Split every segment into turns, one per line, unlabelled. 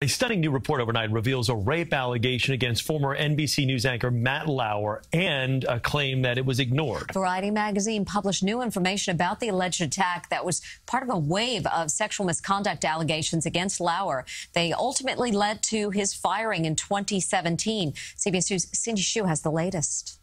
A stunning new report overnight reveals a rape allegation against former NBC News anchor Matt Lauer and a claim that it was ignored.
Variety magazine published new information about the alleged attack that was part of a wave of sexual misconduct allegations against Lauer. They ultimately led to his firing in 2017. CBS News' Cindy Hsu has the latest.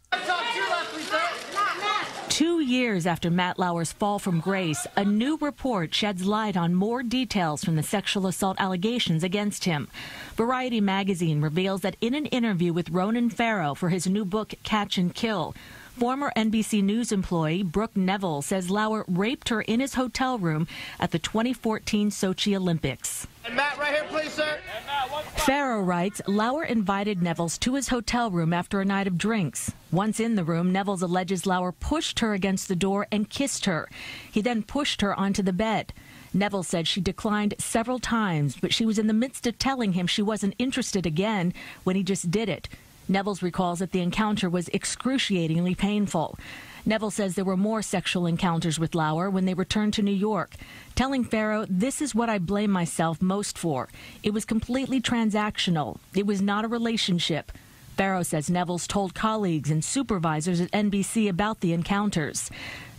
2 years after Matt Lauer's fall from grace, a new report sheds light on more details from the sexual assault allegations against him. Variety magazine reveals that in an interview with Ronan Farrow for his new book, Catch and Kill, former NBC News employee Brooke Nevils says Lauer raped her in his hotel room at the 2014 Sochi Olympics.
And Matt, right here, please, sir.
Farrow writes Lauer invited Nevils to his hotel room after a night of drinks. Once in the room, Nevils alleges Lauer pushed her against the door and kissed her. He then pushed her onto the bed. Nevils said she declined several times, but she was in the midst of telling him she wasn't interested again when he just did it. Nevils recalls that the encounter was excruciatingly painful. Nevils says there were more sexual encounters with Lauer when they returned to New York, telling Farrow, "This is what I blame myself most for. It was completely transactional. It was not a relationship." Farrow says Nevils told colleagues and supervisors at NBC about the encounters.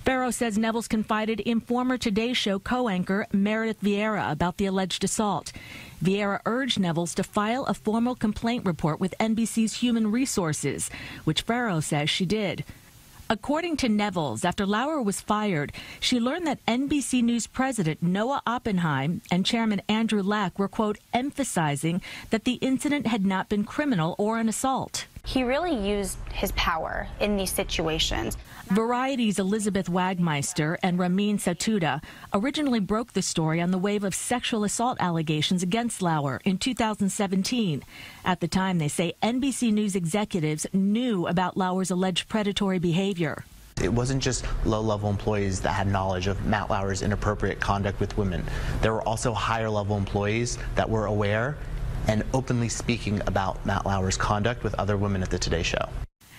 Farrow says Nevils confided in former Today Show co-anchor Meredith Vieira about the alleged assault. Vieira urged Nevils to file a formal complaint report with NBC's Human Resources, which Farrow says she did. According to Nevils, after Lauer was fired, she learned that NBC News president Noah Oppenheim and chairman Andrew Lack were, quote, emphasizing that the incident had not been criminal or an assault.
He really used his power in these situations.
Variety's Elizabeth Wagmeister and Ramin Satuda originally broke the story on the wave of sexual assault allegations against Lauer in 2017. At the time, they say NBC News executives knew about Lauer's alleged predatory behavior.
It wasn't just low-level employees that had knowledge of Matt Lauer's inappropriate conduct with women. There were also higher-level employees that were aware and openly speaking about Matt Lauer's conduct with other women at the Today Show.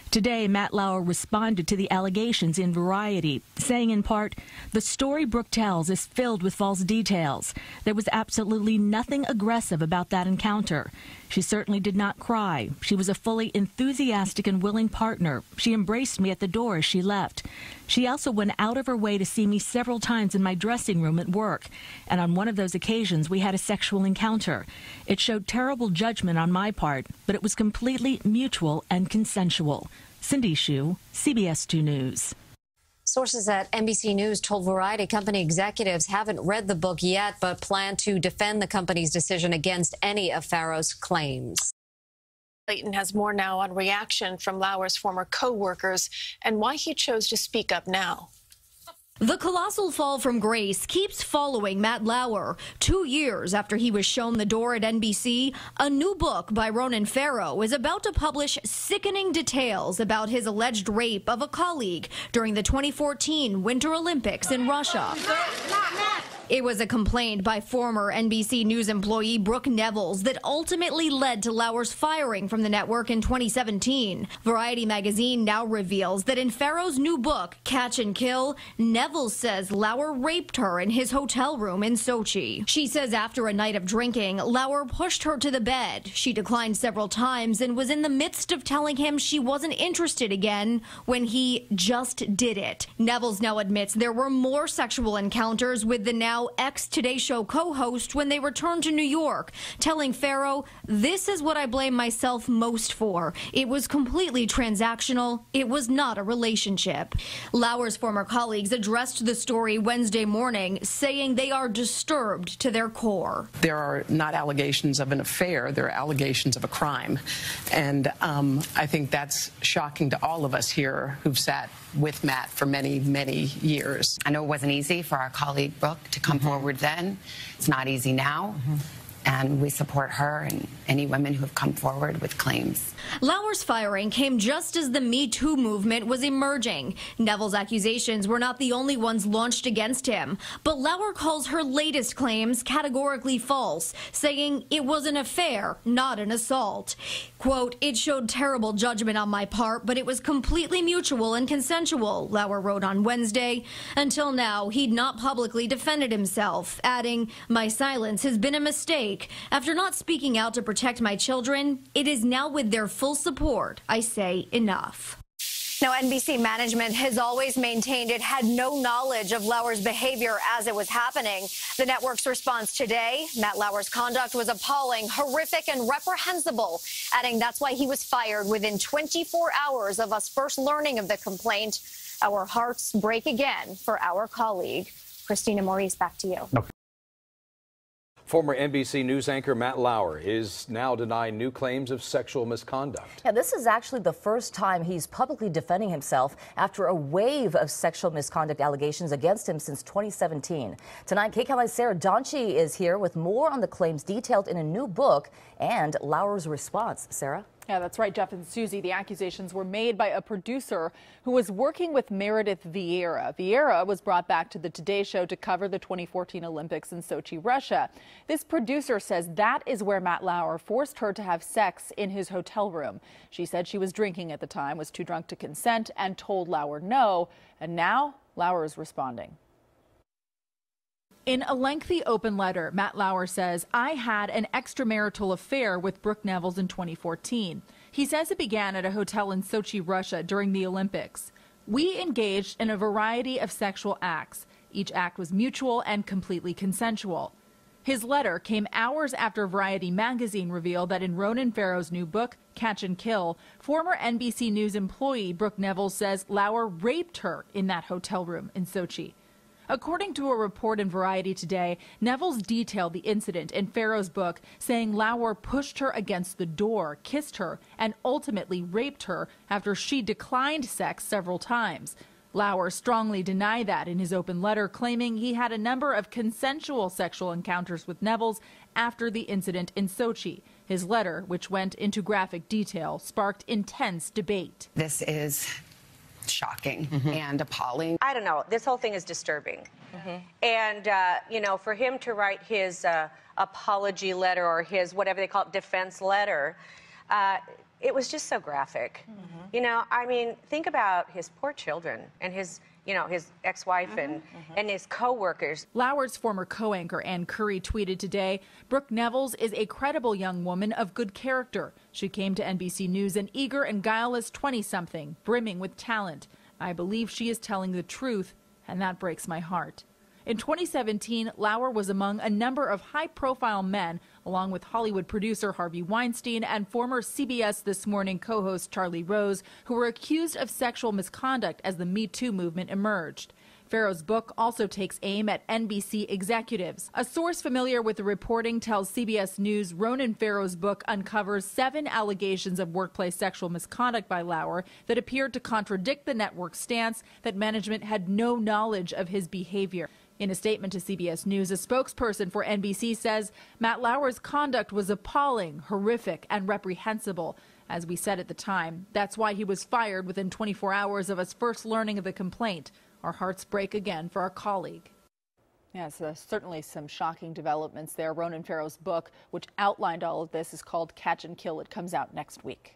Today, Matt Lauer responded to the allegations in Variety, saying in part, "The story Brooke tells is filled with false details. There was absolutely nothing aggressive about that encounter. She certainly did not cry. She was a fully enthusiastic and willing partner. She embraced me at the door as she left. She also went out of her way to see me several times in my dressing room at work. And on one of those occasions, we had a sexual encounter. It showed terrible judgment on my part, but it was completely mutual and consensual." Cindy Hsu, CBS 2 News.
Sources at NBC News told Variety company executives haven't read the book yet, but plan to defend the company's decision against any of Farrow's claims.
Clayton has more now on reaction from Lauer's former co-workers and why he chose to speak up now.
The colossal fall from grace keeps following Matt Lauer. 2 years after he was shown the door at NBC, a new book by Ronan Farrow is about to publish sickening details about his alleged rape of a colleague during the 2014 Winter Olympics in Russia. It was a complaint by former NBC News employee Brooke Nevils that ultimately led to Lauer's firing from the network in 2017. Variety magazine now reveals that in Farrow's new book, Catch and Kill, Nevils says Lauer raped her in his hotel room in Sochi. She says after a night of drinking, Lauer pushed her to the bed. She declined several times and was in the midst of telling him she wasn't interested again when he just did it. Nevils now admits there were more sexual encounters with the now ex-Today Show co-host when they returned to New York, telling Farrow, "This is what I blame myself most for. It was completely transactional. It was not a relationship." Lauer's former colleagues addressed the story Wednesday morning, saying they are disturbed to their core.
There are not allegations of an affair, there are allegations of a crime. And I think that's shocking to all of us here who've sat with Matt for many, many years.
I know it wasn't easy for our colleague Brooke to come forward then. It's not easy now. And we support her and any women who have come forward with claims.
Lauer's firing came just as the Me Too movement was emerging. Nevils' accusations were not the only ones launched against him, but Lauer calls her latest claims categorically false, saying it was an affair, not an assault. Quote, "It showed terrible judgment on my part, but it was completely mutual and consensual," Lauer wrote on Wednesday. Until now, he'd not publicly defended himself, adding, "My silence has been a mistake. break. After not speaking out to protect my children, it is now with their full support I say enough.
Now, NBC management has always maintained it had no knowledge of Lauer's behavior as it was happening. The network's response today, Matt Lauer's conduct was appalling, horrific, and reprehensible, adding that's why he was fired within 24 hours of us first learning of the complaint. Our hearts break again for our colleague. Christina Maurice, back to you.
Okay. Former NBC News anchor Matt Lauer is now denying new claims of sexual misconduct.
Yeah, this is actually the first time he's publicly defending himself after a wave of sexual misconduct allegations against him since 2017. Tonight, KCAL's Sarah Donchi is here with more on the claims detailed in a new book and Lauer's response. Sarah?
Yeah, that's right, Jeff and Susie. The accusations were made by a producer who was working with Meredith Vieira. Vieira was brought back to the Today Show to cover the 2014 Olympics in Sochi, Russia. This producer says that is where Matt Lauer forced her to have sex in his hotel room. She said she was drinking at the time, was too drunk to consent, and told Lauer no. And now Lauer is responding. In a lengthy open letter, Matt Lauer says, I had an extramarital affair with Brooke Nevils in 2014. He says it began at a hotel in Sochi, Russia during the Olympics. We engaged in a variety of sexual acts. Each act was mutual and completely consensual. His letter came hours after Variety magazine revealed that in Ronan Farrow's new book, Catch and Kill, former NBC News employee Brooke Nevils says Lauer raped her in that hotel room in Sochi. According to a report in Variety today, Nevils detailed the incident in Farrow's book, saying Lauer pushed her against the door, kissed her, and ultimately raped her after she declined sex several times. Lauer strongly denied that in his open letter, claiming he had a number of consensual sexual encounters with Nevils after the incident in Sochi. His letter, which went into graphic detail, sparked intense debate.
This is shocking and appalling.
I don't know. This whole thing is disturbing. And, you know, for him to write his apology letter or his, whatever they call it, defense letter, it was just so graphic. You know, I mean, think about his poor children and his, you know, his ex-wife and his co-workers.
Lauer's former co-anchor Ann Curry tweeted today, Brooke Nevils is a credible young woman of good character. She came to NBC News an eager and guileless 20-something, brimming with talent. I believe she is telling the truth, and that breaks my heart. In 2017, Lauer was among a number of high-profile men, along with Hollywood producer Harvey Weinstein and former CBS This Morning co-host Charlie Rose, who were accused of sexual misconduct as the Me Too movement emerged. Farrow's book also takes aim at NBC executives. A source familiar with the reporting tells CBS News Ronan Farrow's book uncovers 7 allegations of workplace sexual misconduct by Lauer that appeared to contradict the network's stance that management had no knowledge of his behavior. In a statement to CBS News, a spokesperson for NBC says Matt Lauer's conduct was appalling, horrific, and reprehensible. As we said at the time, that's why he was fired within 24 hours of us first learning of the complaint. Our hearts break again for our colleague. Yes, certainly some shocking developments there. Ronan Farrow's book, which outlined all of this, is called Catch and Kill. It comes out next week.